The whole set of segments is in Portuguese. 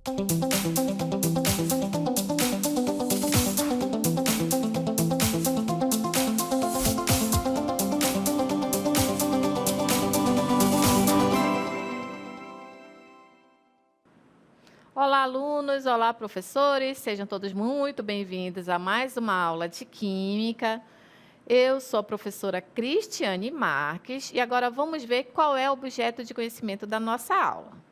Olá, alunos! Olá, professores! Sejam todos muito bem-vindos a mais uma aula de Química. Eu sou a professora Cristiane Marques e agora vamos ver qual é o objeto de conhecimento da nossa aula.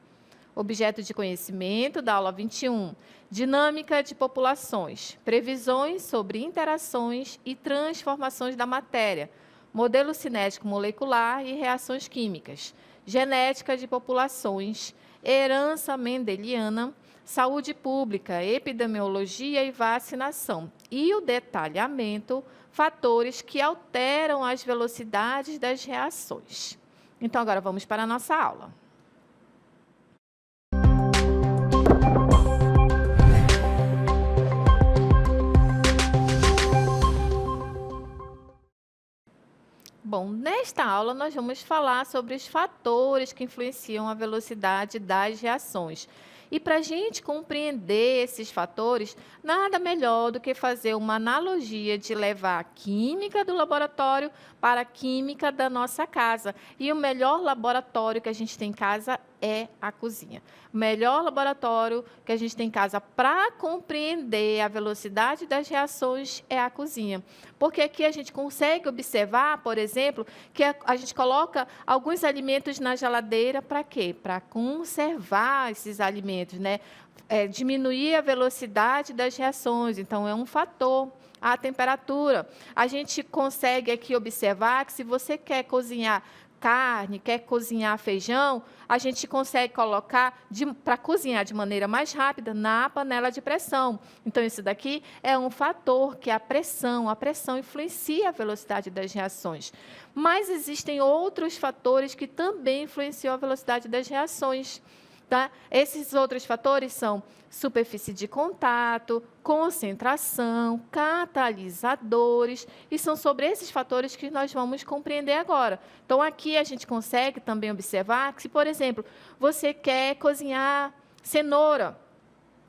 Objeto de conhecimento da aula 21, Dinâmica de populações, previsões sobre interações e transformações da matéria, modelo cinético molecular e reações químicas, genética de populações, herança mendeliana, saúde pública, epidemiologia e vacinação, e o detalhamento, fatores que alteram as velocidades das reações. Então, agora vamos para a nossa aula. Bom, nesta aula nós vamos falar sobre os fatores que influenciam a velocidade das reações. E para a gente compreender esses fatores, nada melhor do que fazer uma analogia de levar a química do laboratório para a química da nossa casa. E o melhor laboratório que a gente tem em casa é a cozinha. O melhor laboratório que a gente tem em casa para compreender a velocidade das reações é a cozinha. Porque aqui a gente consegue observar, por exemplo, que a gente coloca alguns alimentos na geladeira para quê? Para conservar esses alimentos, né? Diminuir a velocidade das reações, então é um fator. A temperatura. A gente consegue aqui observar que se você quer cozinhar carne, quer cozinhar feijão, a gente consegue colocar para cozinhar de maneira mais rápida na panela de pressão. Então, isso daqui é um fator que é a pressão. A pressão influencia a velocidade das reações. Mas existem outros fatores que também influenciam a velocidade das reações. Tá? Esses outros fatores são superfície de contato, concentração, catalisadores, e são sobre esses fatores que nós vamos compreender agora. Então, aqui a gente consegue também observar que, se, por exemplo, você quer cozinhar cenoura,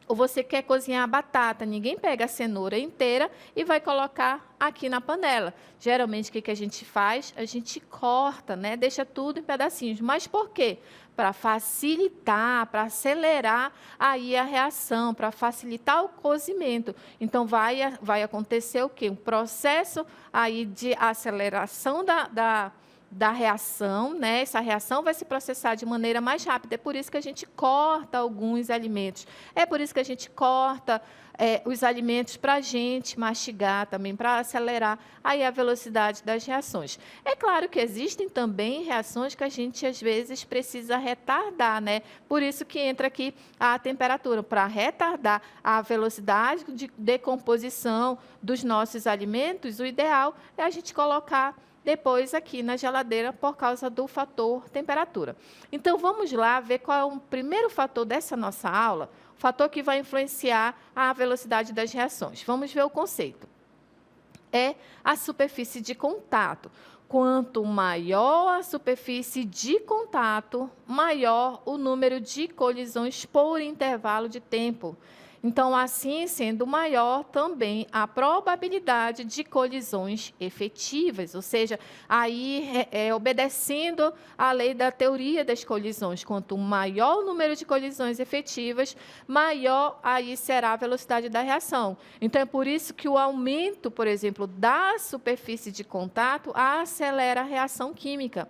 ou você quer cozinhar batata, ninguém pega a cenoura inteira e vai colocar aqui na panela. Geralmente, o que a gente faz? A gente corta, né? Deixa tudo em pedacinhos. Mas por quê? Para facilitar, para acelerar aí a reação, para facilitar o cozimento. Então, vai acontecer o quê? Um processo aí de aceleração da reação, né? Essa reação vai se processar de maneira mais rápida. É por isso que a gente corta alguns alimentos. É por isso que a gente corta os alimentos para a gente mastigar também, para acelerar aí a velocidade das reações. É claro que existem também reações que a gente, às vezes, precisa retardar, né? Por isso que entra aqui a temperatura, para retardar a velocidade de decomposição dos nossos alimentos, o ideal é a gente colocar depois aqui na geladeira por causa do fator temperatura. Então, vamos lá ver qual é o primeiro fator dessa nossa aula, o fator que vai influenciar a velocidade das reações. Vamos ver o conceito. É a superfície de contato. Quanto maior a superfície de contato, maior o número de colisões por intervalo de tempo. Então, assim sendo maior também a probabilidade de colisões efetivas, ou seja, aí obedecendo à lei da teoria das colisões, quanto maior o número de colisões efetivas, maior aí será a velocidade da reação. Então, é por isso que o aumento, por exemplo, da superfície de contato acelera a reação química.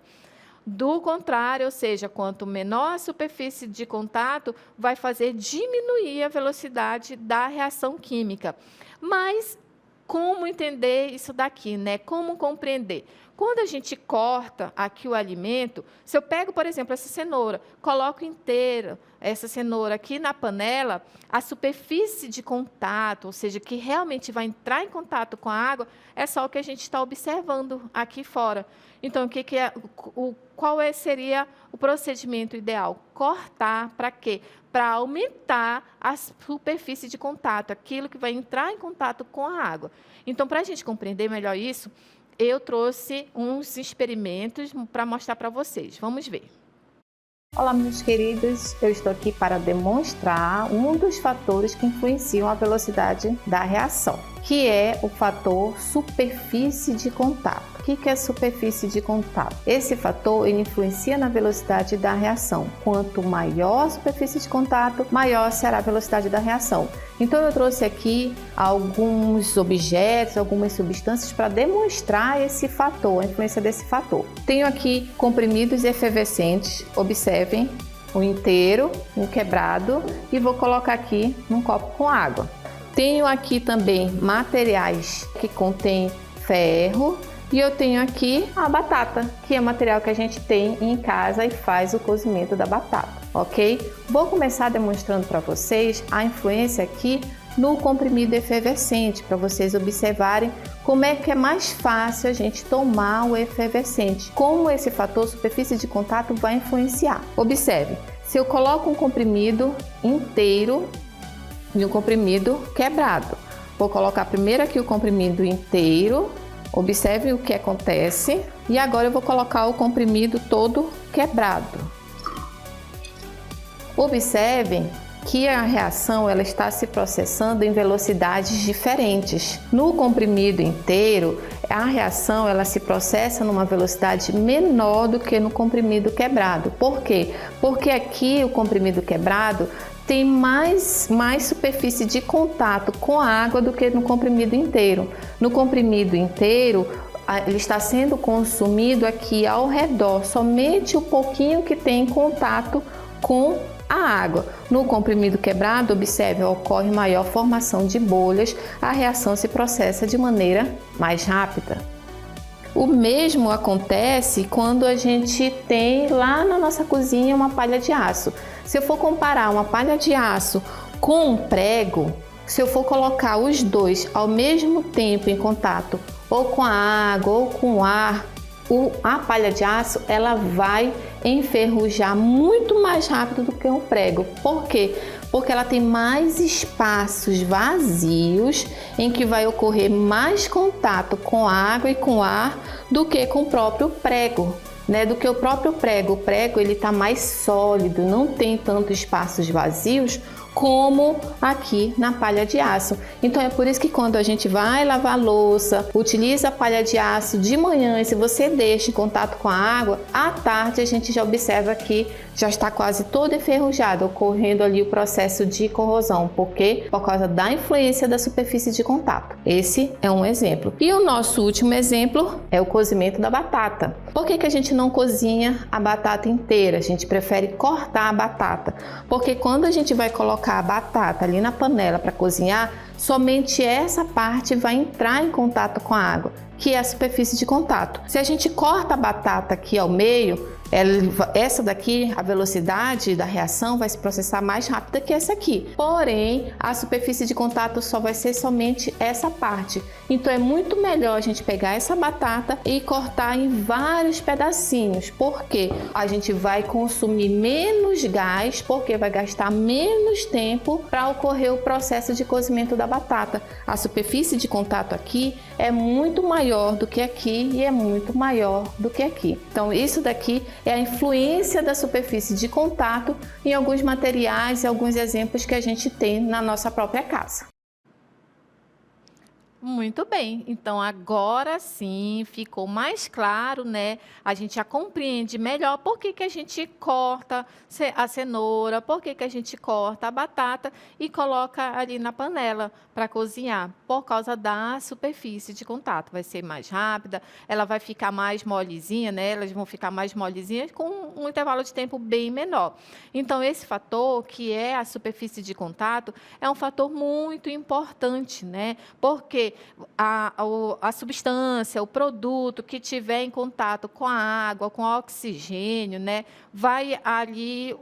Do contrário, ou seja, quanto menor a superfície de contato, vai fazer diminuir a velocidade da reação química. Mas como entender isso daqui, né? Como compreender? Quando a gente corta aqui o alimento, se eu pego, por exemplo, essa cenoura, coloco inteira essa cenoura aqui na panela, a superfície de contato, ou seja, que realmente vai entrar em contato com a água, é só o que a gente está observando aqui fora. Então, seria o procedimento ideal? Cortar para quê? Para aumentar a superfície de contato, aquilo que vai entrar em contato com a água. Então, para a gente compreender melhor isso, eu trouxe uns experimentos para mostrar para vocês. Vamos ver. Olá, meus queridos, eu estou aqui para demonstrar um dos fatores que influenciam a velocidade da reação, que é o fator superfície de contato. O que é superfície de contato? Esse fator ele influencia na velocidade da reação. Quanto maior a superfície de contato, maior será a velocidade da reação. Então eu trouxe aqui alguns objetos, algumas substâncias para demonstrar esse fator, a influência desse fator. Tenho aqui comprimidos efervescentes, observem, um inteiro, um quebrado, e vou colocar aqui num copo com água. Tenho aqui também materiais que contêm ferro, e eu tenho aqui a batata, que é material que a gente tem em casa e faz o cozimento da batata, ok? Vou começar demonstrando para vocês a influência aqui no comprimido efervescente, para vocês observarem como é que é mais fácil a gente tomar o efervescente, como esse fator superfície de contato vai influenciar. Observe, se eu coloco um comprimido inteiro e um comprimido quebrado, vou colocar primeiro aqui o comprimido inteiro. Observe o que acontece e agora eu vou colocar o comprimido todo quebrado. Observem que a reação ela está se processando em velocidades diferentes. No comprimido inteiro, a reação ela se processa numa velocidade menor do que no comprimido quebrado. Por quê? Porque aqui o comprimido quebrado tem mais superfície de contato com a água do que no comprimido inteiro. No comprimido inteiro, ele está sendo consumido aqui ao redor, somente o pouquinho que tem contato com a água. No comprimido quebrado, observe, ocorre maior formação de bolhas, a reação se processa de maneira mais rápida. O mesmo acontece quando a gente tem lá na nossa cozinha uma palha de aço. Se eu for comparar uma palha de aço com um prego, se eu for colocar os dois ao mesmo tempo em contato, ou com a água ou com o ar, a palha de aço ela vai enferrujar muito mais rápido do que um prego. Por quê? Porque ela tem mais espaços vazios em que vai ocorrer mais contato com a água e com o ar do que com o próprio prego, né? Do que o próprio prego. O prego ele está mais sólido, não tem tantos espaços vazios como aqui na palha de aço. Então é por isso que quando a gente vai lavar a louça, utiliza a palha de aço de manhã e se você deixa em contato com a água, à tarde a gente já observa que já está quase todo enferrujado, ocorrendo ali o processo de corrosão. Por quê? Por causa da influência da superfície de contato. Esse é um exemplo. E o nosso último exemplo é o cozimento da batata. Por que a gente não cozinha a batata inteira? A gente prefere cortar a batata. Porque quando a gente vai colocar a batata ali na panela para cozinhar, somente essa parte vai entrar em contato com a água, que é a superfície de contato. Se a gente corta a batata aqui ao meio, essa daqui, a velocidade da reação vai se processar mais rápida que essa aqui. Porém, a superfície de contato só vai ser somente essa parte. Então é muito melhor a gente pegar essa batata e cortar em vários pedacinhos, porque a gente vai consumir menos gás, porque vai gastar menos tempo para ocorrer o processo de cozimento da batata. A superfície de contato aqui é muito maior do que aqui e é muito maior do que aqui. Então isso daqui é a influência da superfície de contato em alguns materiais e alguns exemplos que a gente tem na nossa própria casa. Muito bem, então agora sim ficou mais claro, né? A gente já compreende melhor por que a gente corta a cenoura, por que a gente corta a batata e coloca ali na panela para cozinhar, por causa da superfície de contato. Vai ser mais rápida, ela vai ficar mais molezinha, né? Elas vão ficar mais molezinhas com um intervalo de tempo bem menor. Então, esse fator, que é a superfície de contato, é um fator muito importante, né? Porque a substância, o produto que tiver em contato com a água, com o oxigênio, né, vai ali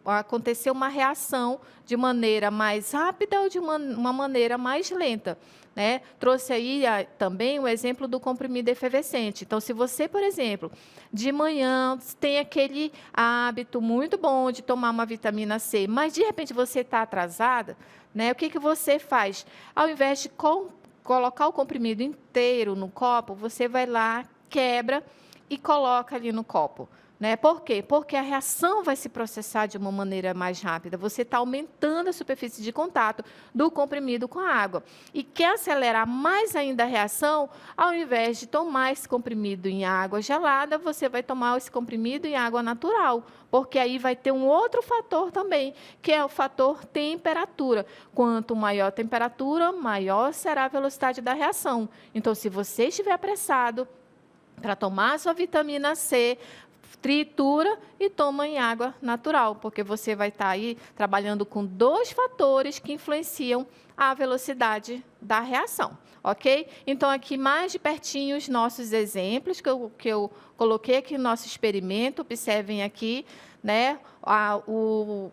acontecer uma reação de maneira mais rápida ou de uma maneira mais lenta, né? Trouxe aí também o exemplo do comprimido efervescente. Então, se você, por exemplo, de manhã tem aquele hábito muito bom de tomar uma vitamina C, mas de repente você está atrasada, né? O que você faz? Ao invés de colocar o comprimido inteiro no copo, você vai lá, quebra e coloca ali no copo. Né? Por quê? Porque a reação vai se processar de uma maneira mais rápida. Você está aumentando a superfície de contato do comprimido com a água. E quer acelerar mais ainda a reação, ao invés de tomar esse comprimido em água gelada, você vai tomar esse comprimido em água natural. Porque aí vai ter um outro fator também, que é o fator temperatura. Quanto maior a temperatura, maior será a velocidade da reação. Então, se você estiver apressado para tomar a sua vitamina C, tritura e toma em água natural, porque você vai estar aí trabalhando com 2 fatores que influenciam a velocidade da reação, ok? Então, aqui mais de pertinho os nossos exemplos que eu coloquei aqui no nosso experimento. Observem aqui, né, o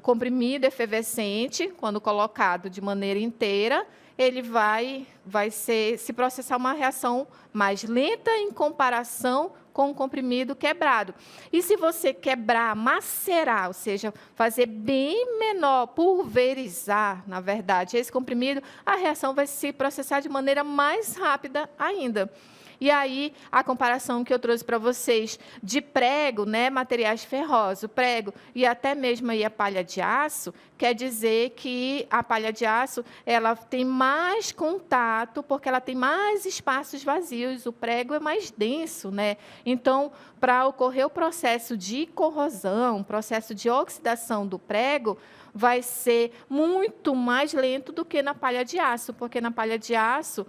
comprimido efervescente, quando colocado de maneira inteira, ele vai se processar uma reação mais lenta em comparação com o comprimido quebrado. E se você quebrar, macerar, ou seja, fazer bem menor, pulverizar, na verdade, esse comprimido, a reação vai se processar de maneira mais rápida ainda. E aí, a comparação que eu trouxe para vocês de prego, né, materiais ferrosos, prego e até mesmo aí a palha de aço, quer dizer que a palha de aço ela tem mais contato, porque ela tem mais espaços vazios, o prego é mais denso, né? Então, para ocorrer o processo de corrosão, o processo de oxidação do prego, vai ser muito mais lento do que na palha de aço, porque na palha de aço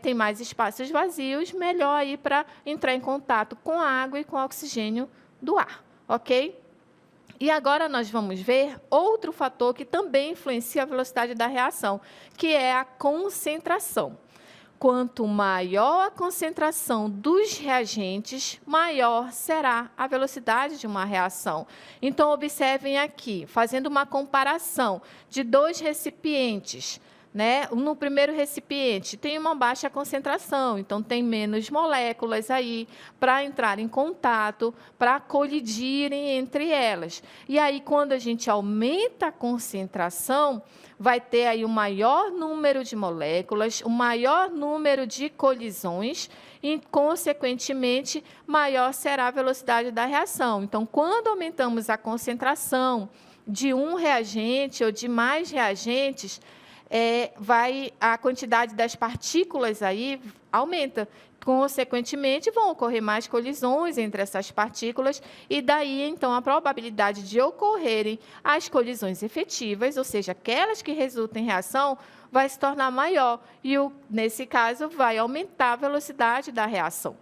tem mais espaços vazios, melhor aí para entrar em contato com a água e com o oxigênio do ar, ok? E agora nós vamos ver outro fator que também influencia a velocidade da reação, que é a concentração. Quanto maior a concentração dos reagentes, maior será a velocidade de uma reação. Então, observem aqui, fazendo uma comparação de 2 recipientes. Né? No primeiro recipiente tem uma baixa concentração, então tem menos moléculas aí para entrar em contato, para colidirem entre elas. E aí, quando a gente aumenta a concentração, vai ter aí um maior número de moléculas, um maior número de colisões e, consequentemente, maior será a velocidade da reação. Então, quando aumentamos a concentração de um reagente ou de mais reagentes, a quantidade das partículas aí aumenta. Consequentemente, vão ocorrer mais colisões entre essas partículas e daí, então, a probabilidade de ocorrerem as colisões efetivas, ou seja, aquelas que resultam em reação, vai se tornar maior e, nesse caso, vai aumentar a velocidade da reação.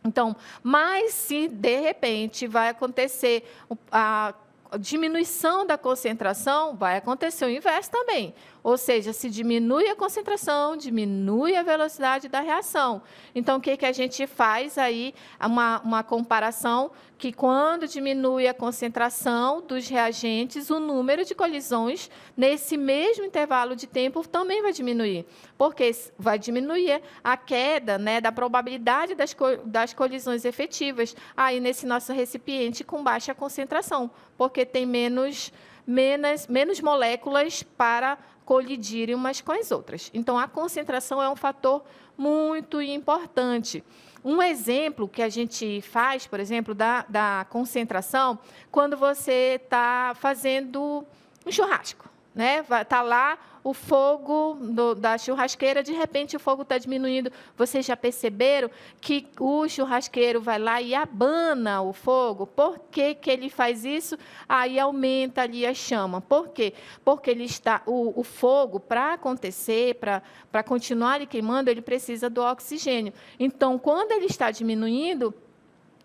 Então, mas se, de repente, vai acontecer a diminuição da concentração, vai acontecer o inverso também. Ou seja, se diminui a concentração, diminui a velocidade da reação. Então, o que a gente faz aí? Uma comparação que, quando diminui a concentração dos reagentes, o número de colisões, nesse mesmo intervalo de tempo, também vai diminuir. Porque vai diminuir a queda, né, da probabilidade das colisões efetivas aí nesse nosso recipiente com baixa concentração, porque tem menos moléculas para colidirem umas com as outras. Então, a concentração é um fator muito importante. Um exemplo que a gente faz, por exemplo, da concentração, quando você está fazendo um churrasco, né? Está lá o fogo da churrasqueira, de repente o fogo está diminuindo. Vocês já perceberam que o churrasqueiro vai lá e abana o fogo? Por que ele faz isso? Aí aumenta ali a chama. Por quê? Porque o fogo, para acontecer, para continuar ali queimando, ele precisa do oxigênio. Então, quando ele está diminuindo,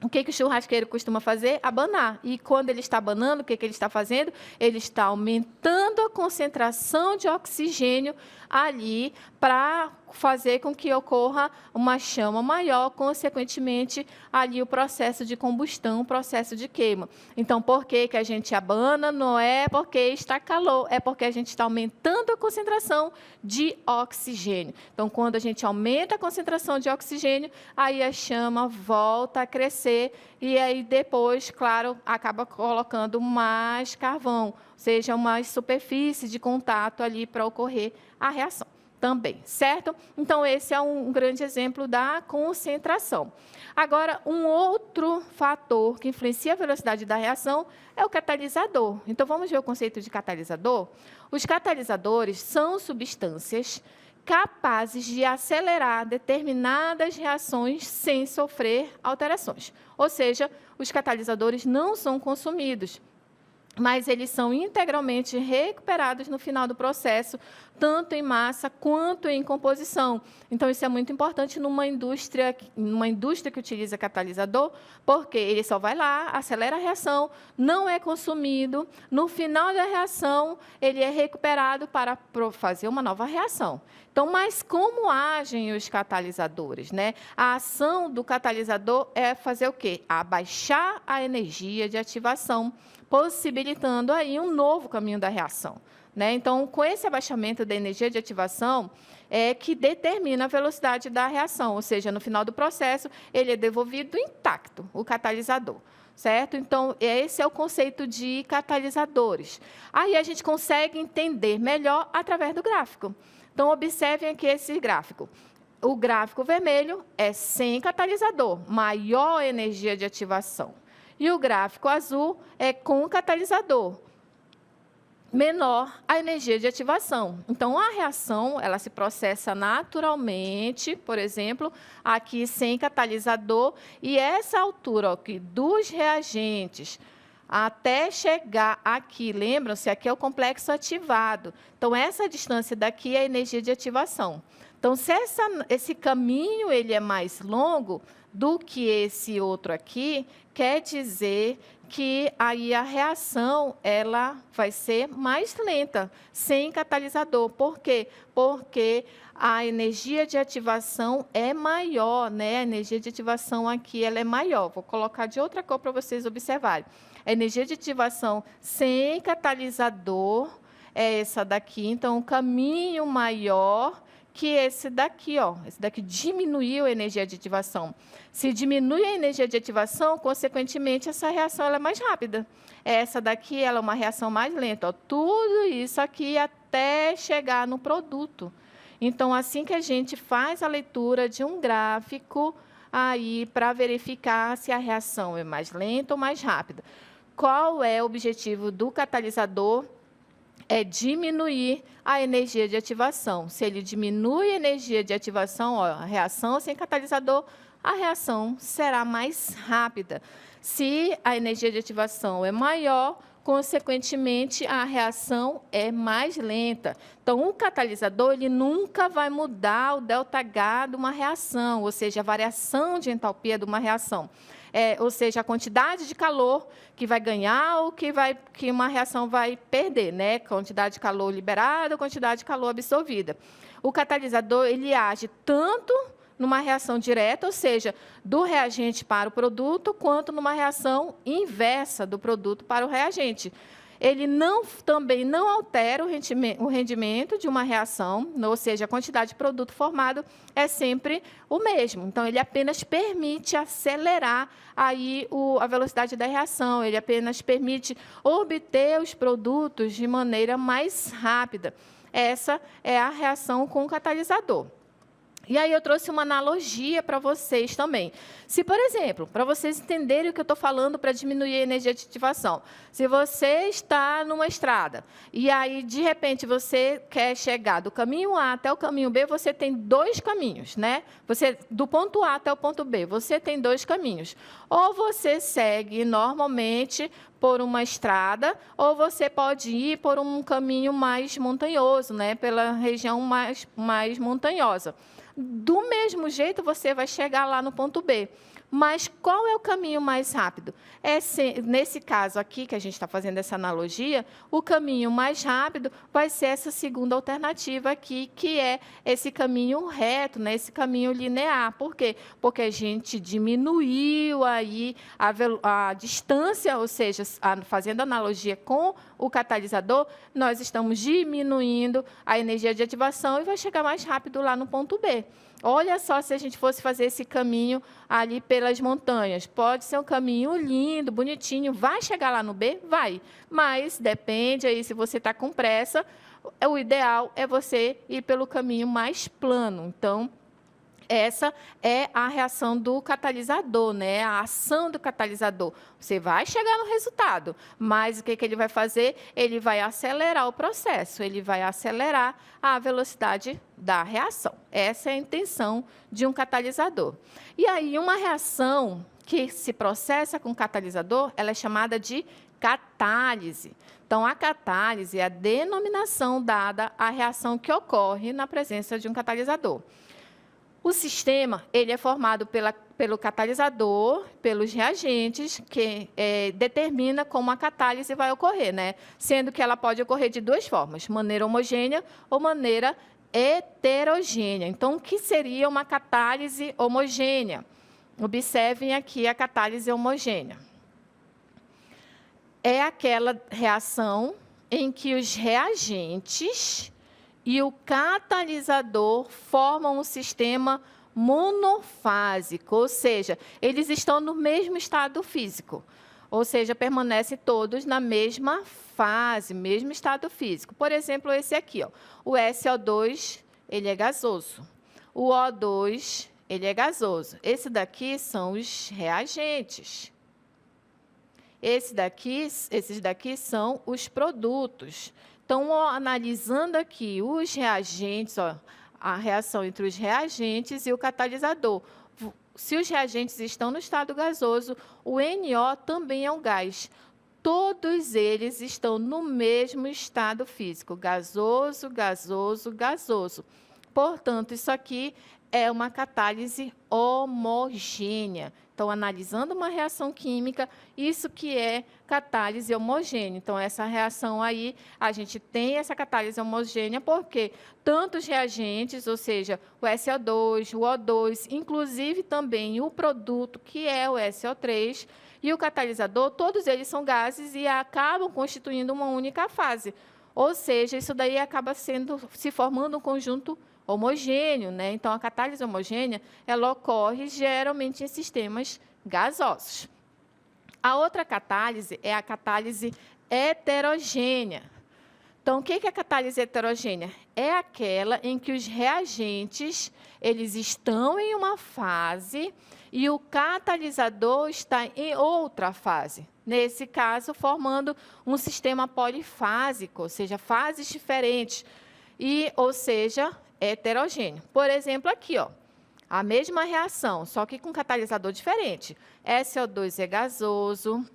o que o churrasqueiro costuma fazer? Abanar. E quando ele está abanando, o que ele está fazendo? Ele está aumentando a concentração de oxigênio ali para fazer com que ocorra uma chama maior, consequentemente, ali o processo de combustão, o processo de queima. Então, por que a gente abana? Não é porque está calor, é porque a gente está aumentando a concentração de oxigênio. Então, quando a gente aumenta a concentração de oxigênio, aí a chama volta a crescer e aí depois, claro, acaba colocando mais carvão, ou seja, mais superfície de contato ali para ocorrer a reação. também, certo? Então, esse é um grande exemplo da concentração. Agora, um outro fator que influencia a velocidade da reação é o catalisador. Então, vamos ver o conceito de catalisador? Os catalisadores são substâncias capazes de acelerar determinadas reações sem sofrer alterações. Ou seja, os catalisadores não são consumidos, mas eles são integralmente recuperados no final do processo, tanto em massa quanto em composição. Então, isso é muito importante numa indústria que utiliza catalisador, porque ele só vai lá, acelera a reação, não é consumido, no final da reação, ele é recuperado para fazer uma nova reação. Então, mas como agem os catalisadores, né? A ação do catalisador é fazer o quê? Abaixar a energia de ativação, possibilitando aí um novo caminho da reação, né? Então, com esse abaixamento da energia de ativação, é que determina a velocidade da reação, ou seja, no final do processo, ele é devolvido intacto, o catalisador, certo? Então, esse é o conceito de catalisadores. Aí a gente consegue entender melhor através do gráfico. Então, observem aqui esse gráfico. O gráfico vermelho é sem catalisador, maior energia de ativação. E o gráfico azul é com catalisador, menor a energia de ativação. Então, a reação ela se processa naturalmente, por exemplo, aqui sem catalisador, e essa altura aqui dos reagentes até chegar aqui, lembram-se, aqui é o complexo ativado. Então, essa distância daqui é a energia de ativação. Então, se esse caminho ele é mais longo do que esse outro aqui, quer dizer que aí a reação ela vai ser mais lenta, sem catalisador. Por quê? Porque a energia de ativação é maior, né? A energia de ativação aqui ela é maior. Vou colocar de outra cor para vocês observarem. A energia de ativação sem catalisador é essa daqui. Então, o caminho maior que esse daqui, ó. Esse daqui diminuiu a energia de ativação. Se diminui a energia de ativação, consequentemente, essa reação ela é mais rápida. Essa daqui ela é uma reação mais lenta. Ó. Tudo isso aqui até chegar no produto. Então, assim que a gente faz a leitura de um gráfico, aí para verificar se a reação é mais lenta ou mais rápida. Qual é o objetivo do catalisador? É diminuir a energia de ativação. Se ele diminui a energia de ativação, ó, a reação sem catalisador, a reação será mais rápida. Se a energia de ativação é maior, consequentemente, a reação é mais lenta. Então, o catalisador ele nunca vai mudar o ΔH de uma reação, ou seja, a variação de entalpia de uma reação. Ou seja, a quantidade de calor que vai ganhar ou que uma reação vai perder, né? Quantidade de calor liberada ou quantidade de calor absorvida. O catalisador ele age tanto numa reação direta, ou seja, do reagente para o produto, quanto numa reação inversa do produto para o reagente. Ele também não altera o rendimento de uma reação, ou seja, a quantidade de produto formado é sempre o mesmo. Então, ele apenas permite acelerar aí a velocidade da reação, ele apenas permite obter os produtos de maneira mais rápida. Essa é a reação com o catalisador. E aí eu trouxe uma analogia para vocês também. Se, por exemplo, para vocês entenderem o que eu estou falando para diminuir a energia de ativação, se você está numa estrada e aí, de repente, você quer chegar do caminho A até o caminho B, você tem dois caminhos, né? Do ponto A até o ponto B, você tem dois caminhos. Ou você segue normalmente por uma estrada, ou você pode ir por um caminho mais montanhoso, né? Pela região mais montanhosa. Do mesmo jeito, você vai chegar lá no ponto B. Mas qual é o caminho mais rápido? Nesse caso aqui, que a gente está fazendo essa analogia, o caminho mais rápido vai ser essa segunda alternativa aqui, que é esse caminho reto, né? Esse caminho linear. Por quê? Porque a gente diminuiu aí a distância, ou seja, fazendo analogia com o catalisador, nós estamos diminuindo a energia de ativação e vai chegar mais rápido lá no ponto B. Olha só se a gente fosse fazer esse caminho ali pelas montanhas. Pode ser um caminho lindo, bonitinho, vai chegar lá no B? Vai, mas depende aí se você está com pressa, o ideal é você ir pelo caminho mais plano. Então, essa é a reação do catalisador, né? A ação do catalisador. Você vai chegar no resultado, mas o que ele vai fazer? Ele vai acelerar o processo, ele vai acelerar a velocidade da reação. Essa é a intenção de um catalisador. E aí, uma reação que se processa com catalisador, ela é chamada de catálise. Então, a catálise é a denominação dada à reação que ocorre na presença de um catalisador. O sistema ele é formado pelo catalisador, pelos reagentes, que determina como a catálise vai ocorrer, né? Sendo que ela pode ocorrer de duas formas, maneira homogênea ou maneira heterogênea. Então, o que seria uma catálise homogênea? Observem aqui a catálise homogênea. É aquela reação em que os reagentes e o catalisador formam um sistema monofásico, ou seja, eles estão no mesmo estado físico, ou seja, permanecem todos na mesma fase, mesmo estado físico. Por exemplo, esse aqui, ó, o SO2, ele é gasoso, o O2, ele é gasoso. Esse daqui são os reagentes. Esses daqui são os produtos. Então, analisando aqui os reagentes, ó, a reação entre os reagentes e o catalisador. Se os reagentes estão no estado gasoso, o NO também é um gás. Todos eles estão no mesmo estado físico, gasoso, gasoso, gasoso. Portanto, isso aqui é uma catálise homogênea. Então, analisando uma reação química, isso que é catálise homogênea. Então, essa reação aí, a gente tem essa catálise homogênea porque tanto os reagentes, ou seja, o SO2, o O2, inclusive também o produto, que é o SO3, e o catalisador, todos eles são gases e acabam constituindo uma única fase. Ou seja, isso daí acaba se formando um conjunto homogêneo, né? Então, a catálise homogênea, ela ocorre geralmente em sistemas gasosos. A outra catálise é a catálise heterogênea. Então, o que é a catálise heterogênea? É aquela em que os reagentes eles estão em uma fase e o catalisador está em outra fase. Nesse caso, formando um sistema polifásico, ou seja, fases diferentes, ou seja, heterogêneo. Por exemplo, aqui, ó, a mesma reação, só que com catalisador diferente. SO2 é gasoso,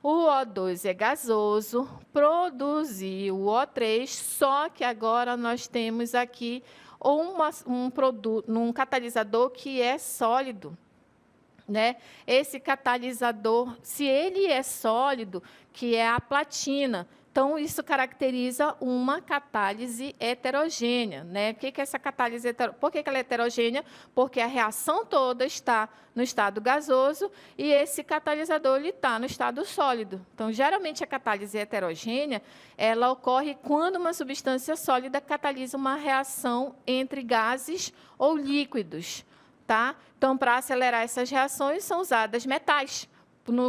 o O2 é gasoso, produziu o O3, só que agora nós temos aqui um catalisador que é sólido, né? Esse catalisador, se ele é sólido, que é a platina, então, isso caracteriza uma catálise heterogênea, né? O que é essa catálise heterogênea? Por que ela é heterogênea? Porque a reação toda está no estado gasoso e esse catalisador está no estado sólido. Então, geralmente, a catálise heterogênea ela ocorre quando uma substância sólida catalisa uma reação entre gases ou líquidos. Tá? Então, para acelerar essas reações, são usadas metais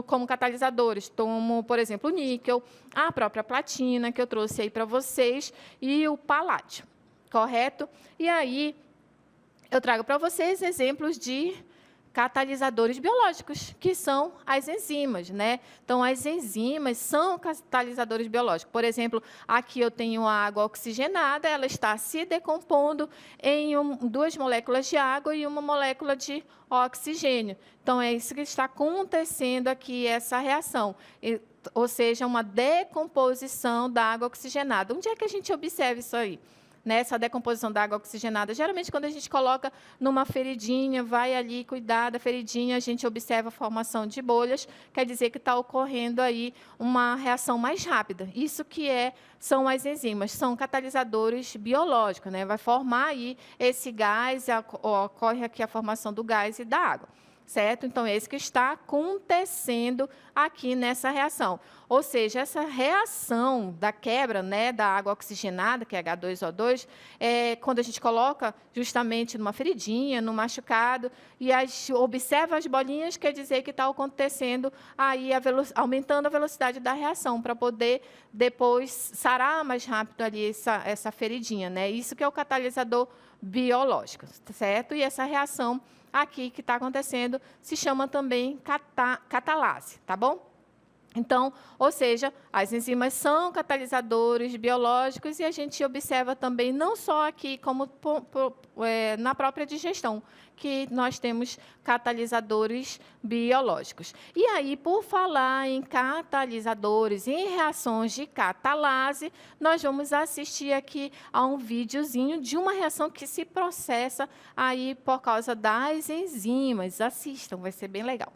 como catalisadores, como, por exemplo, o níquel, a própria platina, que eu trouxe aí para vocês, e o paládio, correto? E aí, eu trago para vocês exemplos de catalisadores biológicos, que são as enzimas, né? Então, as enzimas são catalisadores biológicos. Por exemplo, aqui eu tenho a água oxigenada, ela está se decompondo em duas moléculas de água e uma molécula de oxigênio. Então, é isso que está acontecendo aqui, essa reação, ou seja, uma decomposição da água oxigenada. Onde é que a gente observa isso aí? Nessa decomposição da água oxigenada, geralmente, quando a gente coloca numa feridinha, vai ali cuidar da feridinha, a gente observa a formação de bolhas, quer dizer que está ocorrendo aí uma reação mais rápida. Isso que são as enzimas, são catalisadores biológicos, né? Vai formar aí esse gás, ocorre aqui a formação do gás e da água. certo? Então, é isso que está acontecendo aqui nessa reação. Ou seja, essa reação da quebra, né, da água oxigenada, que é H2O2, quando a gente coloca justamente numa feridinha, no machucado, e observa as bolinhas, quer dizer que está acontecendo aí aumentando a velocidade da reação, para poder depois sarar mais rápido ali essa feridinha, né? Isso que é o catalisador biológico, certo? E essa reação aqui que está acontecendo se chama também catalase, tá bom? Então, ou seja, as enzimas são catalisadores biológicos e a gente observa também, não só aqui, como na própria digestão, que nós temos catalisadores biológicos. E aí, por falar em catalisadores, em reações de catalase, nós vamos assistir aqui a um videozinho de uma reação que se processa aí por causa das enzimas. Assistam, vai ser bem legal.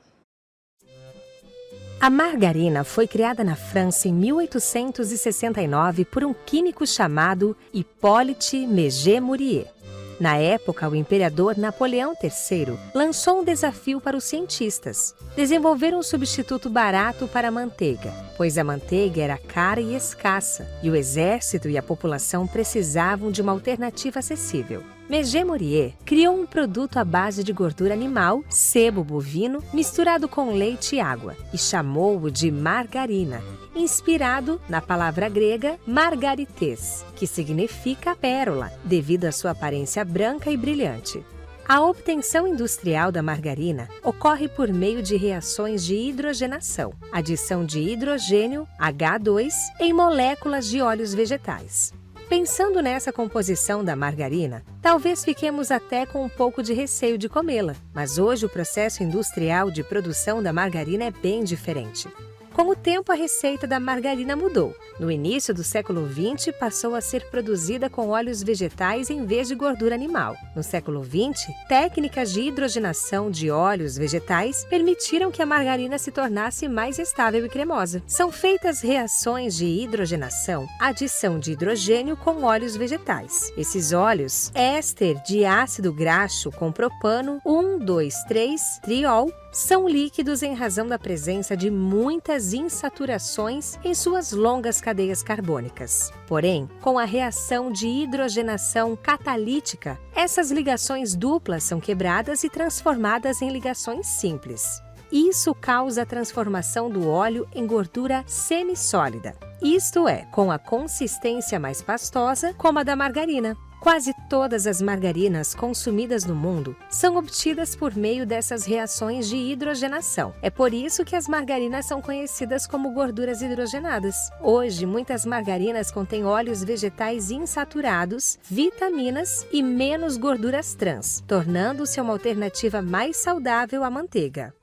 A margarina foi criada na França em 1869 por um químico chamado Hippolyte Méger-Morier. Na época, o imperador Napoleão III lançou um desafio para os cientistas: desenvolver um substituto barato para a manteiga, pois a manteiga era cara e escassa, e o exército e a população precisavam de uma alternativa acessível. Méger-Morier criou um produto à base de gordura animal, sebo bovino, misturado com leite e água, e chamou-o de margarina, inspirado na palavra grega margarites, que significa pérola, devido à sua aparência branca e brilhante. A obtenção industrial da margarina ocorre por meio de reações de hidrogenação, adição de hidrogênio, H2, em moléculas de óleos vegetais. Pensando nessa composição da margarina, talvez fiquemos até com um pouco de receio de comê-la, mas hoje o processo industrial de produção da margarina é bem diferente. Com o tempo, a receita da margarina mudou. No início do século XX, passou a ser produzida com óleos vegetais em vez de gordura animal. No século XX, técnicas de hidrogenação de óleos vegetais permitiram que a margarina se tornasse mais estável e cremosa. São feitas reações de hidrogenação, adição de hidrogênio com óleos vegetais. Esses óleos, éster de ácido graxo com propano 1,2,3-triol, são líquidos em razão da presença de muitas insaturações em suas longas cadeias carbônicas. Porém, com a reação de hidrogenação catalítica, essas ligações duplas são quebradas e transformadas em ligações simples. Isso causa a transformação do óleo em gordura semissólida, isto é, com a consistência mais pastosa, como a da margarina. Quase todas as margarinas consumidas no mundo são obtidas por meio dessas reações de hidrogenação. É por isso que as margarinas são conhecidas como gorduras hidrogenadas. Hoje, muitas margarinas contêm óleos vegetais insaturados, vitaminas e menos gorduras trans, tornando-se uma alternativa mais saudável à manteiga.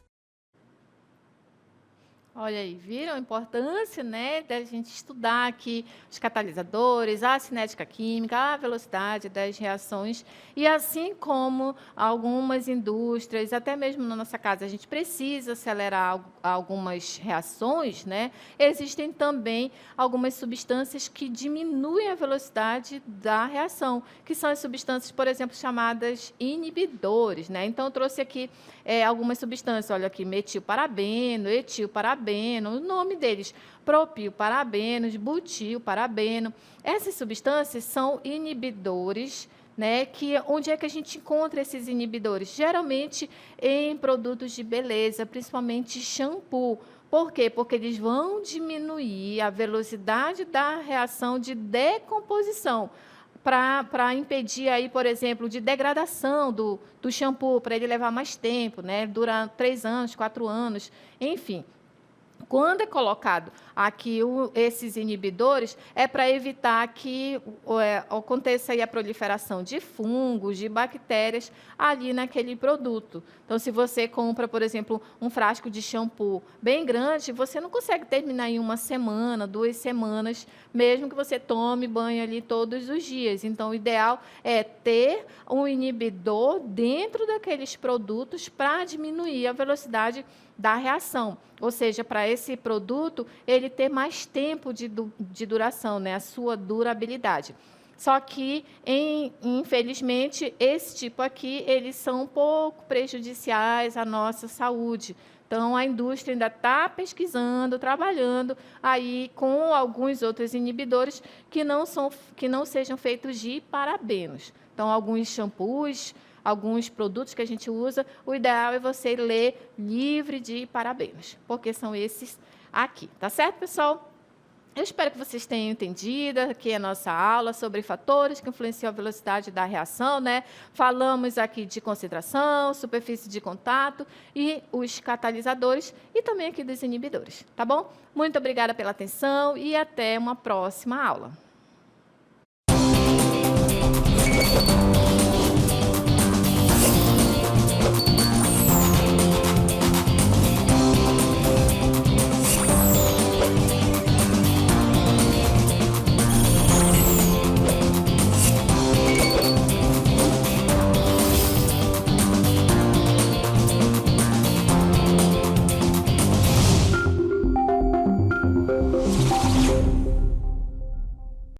Olha aí, viram a importância, né, da gente estudar aqui os catalisadores, a cinética química, a velocidade das reações, e assim como algumas indústrias, até mesmo na nossa casa, a gente precisa acelerar algumas reações, né, existem também algumas substâncias que diminuem a velocidade da reação, que são as substâncias, por exemplo, chamadas inibidores, né? Então, eu trouxe aqui algumas substâncias, olha aqui, metilparabeno, etilparabeno, o nome deles, propilparabenos, butilparabeno. Essas substâncias são inibidores, né? Onde é que a gente encontra esses inibidores? Geralmente em produtos de beleza, principalmente shampoo. Por quê? Porque eles vão diminuir a velocidade da reação de decomposição, para impedir aí, por exemplo, de degradação do shampoo, para ele levar mais tempo, né? Durar 3 anos, 4 anos, enfim. Quando é colocado aqui esses inibidores, é para evitar que aconteça aí a proliferação de fungos, de bactérias ali naquele produto. Então, se você compra, por exemplo, um frasco de shampoo bem grande, você não consegue terminar em 1 semana, 2 semanas, mesmo que você tome banho ali todos os dias. Então, o ideal é ter um inibidor dentro daqueles produtos para diminuir a velocidade da reação, ou seja, para esse produto ele ter mais tempo de duração, né, a sua durabilidade. Só que, infelizmente, esse tipo aqui, eles são um pouco prejudiciais à nossa saúde. Então, a indústria ainda está pesquisando, trabalhando aí com alguns outros inibidores que não sejam feitos de parabenos. Então, alguns shampoos, alguns produtos que a gente usa, o ideal é você ler livre de parabenos, porque são esses aqui. Tá certo, pessoal? Eu espero que vocês tenham entendido aqui a nossa aula sobre fatores que influenciam a velocidade da reação, né? Falamos aqui de concentração, superfície de contato e os catalisadores e também aqui dos inibidores, tá bom? Muito obrigada pela atenção e até uma próxima aula.